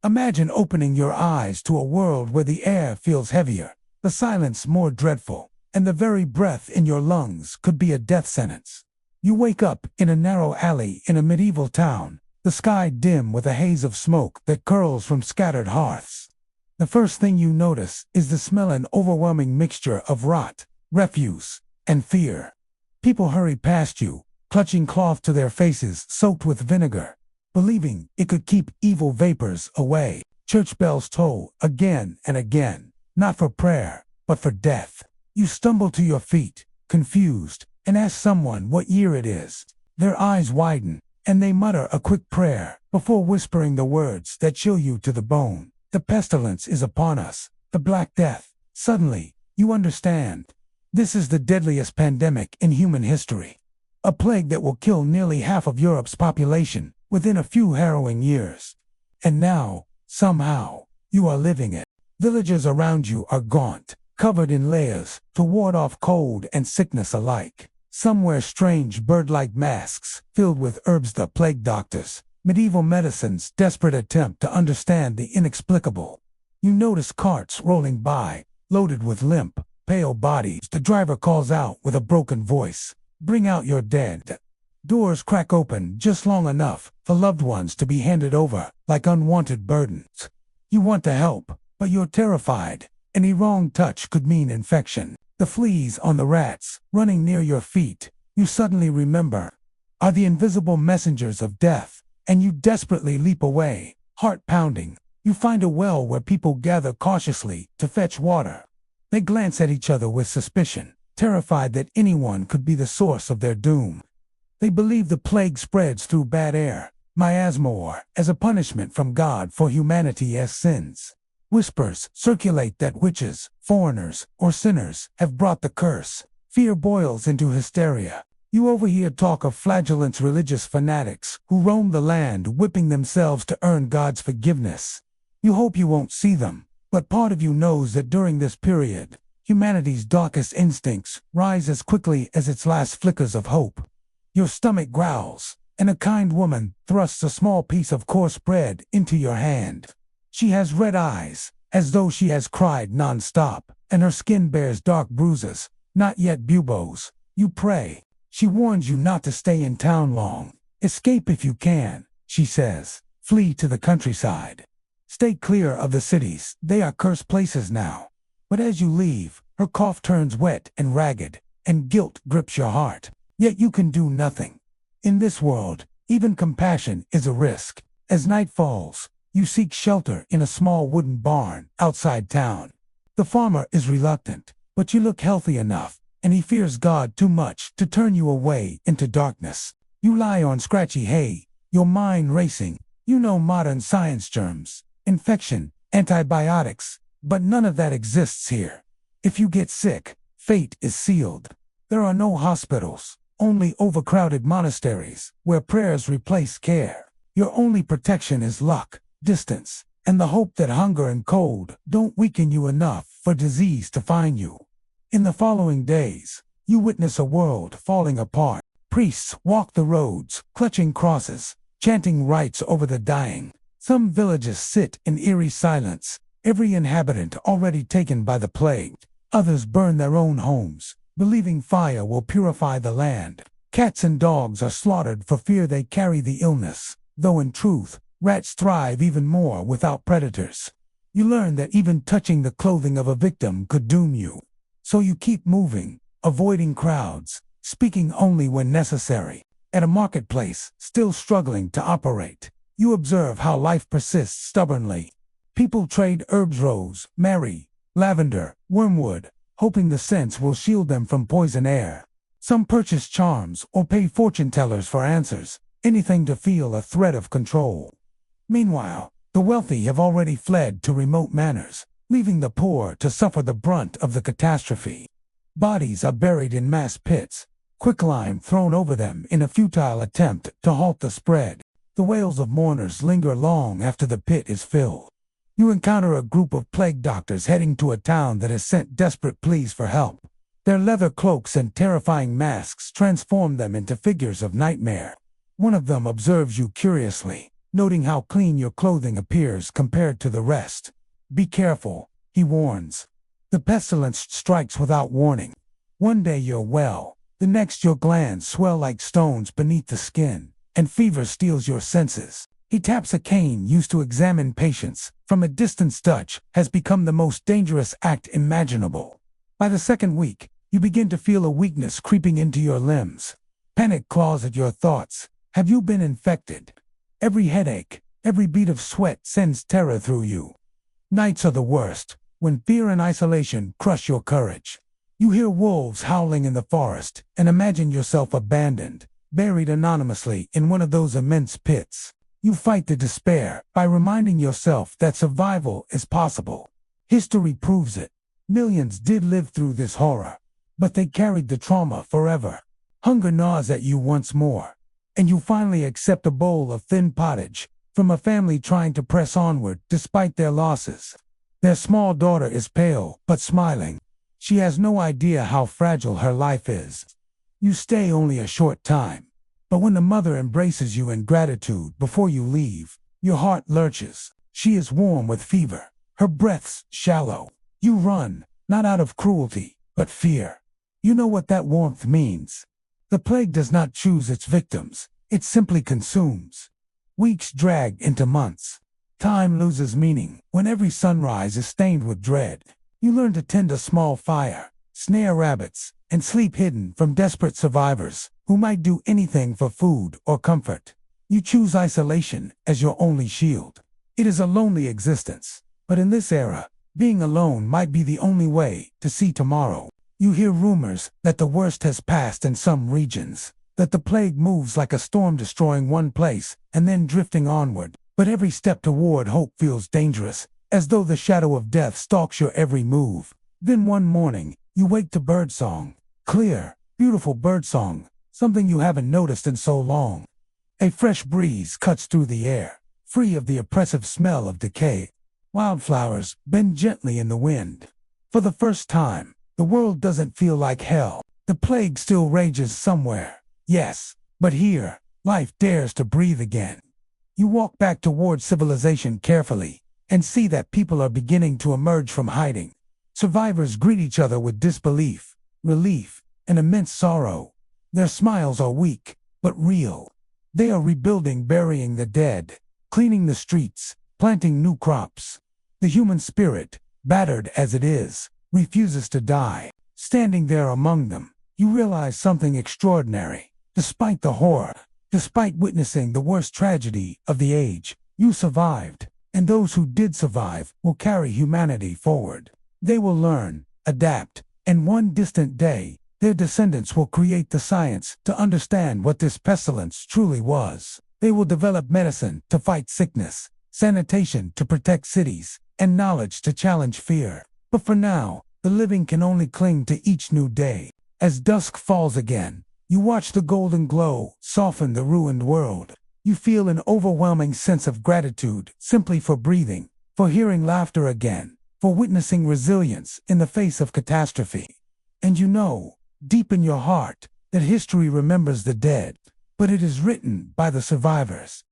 Imagine opening your eyes to a world where the air feels heavier, the silence more dreadful, and the very breath in your lungs could be a death sentence. You wake up in a narrow alley in a medieval town, the sky dim with a haze of smoke that curls from scattered hearths. The first thing you notice is the smell, an overwhelming mixture of rot, refuse, and fear. People hurry past you, clutching cloth to their faces soaked with vinegar, believing it could keep evil vapors away. Church bells toll again and again, not for prayer, but for death. You stumble to your feet, confused, and ask someone what year it is. Their eyes widen, and they mutter a quick prayer before whispering the words that chill you to the bone. The pestilence is upon us, the Black Death. Suddenly, you understand. This is the deadliest pandemic in human history. A plague that will kill nearly half of Europe's population within a few harrowing years. And now, somehow, you are living it. Villagers around you are gaunt, covered in layers to ward off cold and sickness alike. Some wear strange bird-like masks filled with herbs. The plague doctors, medieval medicine's desperate attempt to understand the inexplicable. You notice carts rolling by, loaded with limp, pale bodies. The driver calls out with a broken voice, "Bring out your dead." Doors crack open just long enough for loved ones to be handed over like unwanted burdens. You want to help, but you're terrified. Any wrong touch could mean infection. The fleas on the rats running near your feet, you suddenly remember, are the invisible messengers of death, and you desperately leap away, heart pounding. You find a well where people gather cautiously to fetch water. They glance at each other with suspicion, terrified that anyone could be the source of their doom. They believe the plague spreads through bad air, miasma, or as a punishment from God for humanity's sins. Whispers circulate that witches, foreigners, or sinners have brought the curse. Fear boils into hysteria. You overhear talk of flagellants, religious fanatics who roam the land whipping themselves to earn God's forgiveness. You hope you won't see them, but part of you knows that during this period, humanity's darkest instincts rise as quickly as its last flickers of hope. Your stomach growls, and a kind woman thrusts a small piece of coarse bread into your hand. She has red eyes, as though she has cried non-stop, and her skin bears dark bruises, not yet buboes. You pray. She warns you not to stay in town long. Escape if you can, she says. Flee to the countryside. Stay clear of the cities, they are cursed places now. But as you leave, her cough turns wet and ragged, and guilt grips your heart. Yet you can do nothing. In this world, even compassion is a risk. As night falls, you seek shelter in a small wooden barn outside town. The farmer is reluctant, but you look healthy enough, and he fears God too much to turn you away into darkness. You lie on scratchy hay, your mind racing. You know modern science, germs, infection, antibiotics, but none of that exists here. If you get sick, fate is sealed. There are no hospitals, only overcrowded monasteries where prayers replace care. Your only protection is luck, distance, and the hope that hunger and cold don't weaken you enough for disease to find you. In the following days, you witness a world falling apart. Priests walk the roads, clutching crosses, chanting rites over the dying. Some villages sit in eerie silence, every inhabitant already taken by the plague. Others burn their own homes, believing fire will purify the land. Cats and dogs are slaughtered for fear they carry the illness, though in truth, rats thrive even more without predators. You learn that even touching the clothing of a victim could doom you. So you keep moving, avoiding crowds, speaking only when necessary. At a marketplace, still struggling to operate, you observe how life persists stubbornly. People trade herbs, rose, mary, lavender, wormwood, hoping the scents will shield them from poison air. Some purchase charms or pay fortune tellers for answers, anything to feel a threat of control. Meanwhile, the wealthy have already fled to remote manors, leaving the poor to suffer the brunt of the catastrophe. Bodies are buried in mass pits, quicklime thrown over them in a futile attempt to halt the spread. The wails of mourners linger long after the pit is filled. You encounter a group of plague doctors heading to a town that has sent desperate pleas for help. Their leather cloaks and terrifying masks transform them into figures of nightmare. One of them observes you curiously, noting how clean your clothing appears compared to the rest. Be careful, he warns. The pestilence strikes without warning. One day you're well, the next your glands swell like stones beneath the skin, and fever steals your senses. He taps a cane used to examine patients. From a distance, touch has become the most dangerous act imaginable. By the second week, you begin to feel a weakness creeping into your limbs. Panic claws at your thoughts. Have you been infected? Every headache, every bead of sweat sends terror through you. Nights are the worst, when fear and isolation crush your courage. You hear wolves howling in the forest and imagine yourself abandoned, buried anonymously in one of those immense pits. You fight the despair by reminding yourself that survival is possible. History proves it. Millions did live through this horror, but they carried the trauma forever. Hunger gnaws at you once more, and you finally accept a bowl of thin pottage from a family trying to press onward despite their losses. Their small daughter is pale but smiling. She has no idea how fragile her life is. You stay only a short time, but when the mother embraces you in gratitude before you leave, your heart lurches. She is warm with fever, her breaths shallow. You run, not out of cruelty, but fear. You know what that warmth means. The plague does not choose its victims, it simply consumes. Weeks drag into months. Time loses meaning when every sunrise is stained with dread. You learn to tend a small fire, snare rabbits, and sleep hidden from desperate survivors who might do anything for food or comfort. You choose isolation as your only shield. It is a lonely existence, but in this era, being alone might be the only way to see tomorrow. You hear rumors that the worst has passed in some regions, that the plague moves like a storm destroying one place and then drifting onward. But every step toward hope feels dangerous, as though the shadow of death stalks your every move. Then one morning, you wake to birdsong. Clear, beautiful birdsong, something you haven't noticed in so long. A fresh breeze cuts through the air, free of the oppressive smell of decay. Wildflowers bend gently in the wind. For the first time, the world doesn't feel like hell. The plague still rages somewhere, yes, but here, life dares to breathe again. You walk back toward civilization carefully, and see that people are beginning to emerge from hiding. Survivors greet each other with disbelief, relief, and immense sorrow. Their smiles are weak, but real. They are rebuilding, burying the dead, cleaning the streets, planting new crops. The human spirit, battered as it is, refuses to die. Standing there among them, you realize something extraordinary. Despite the horror, despite witnessing the worst tragedy of the age, you survived, and those who did survive will carry humanity forward. They will learn, adapt, and one distant day, their descendants will create the science to understand what this pestilence truly was. They will develop medicine to fight sickness, sanitation to protect cities, and knowledge to challenge fear. But for now, the living can only cling to each new day. As dusk falls again, you watch the golden glow soften the ruined world. You feel an overwhelming sense of gratitude simply for breathing, for hearing laughter again, for witnessing resilience in the face of catastrophe. And you know, deep in your heart, that history remembers the dead, but it is written by the survivors.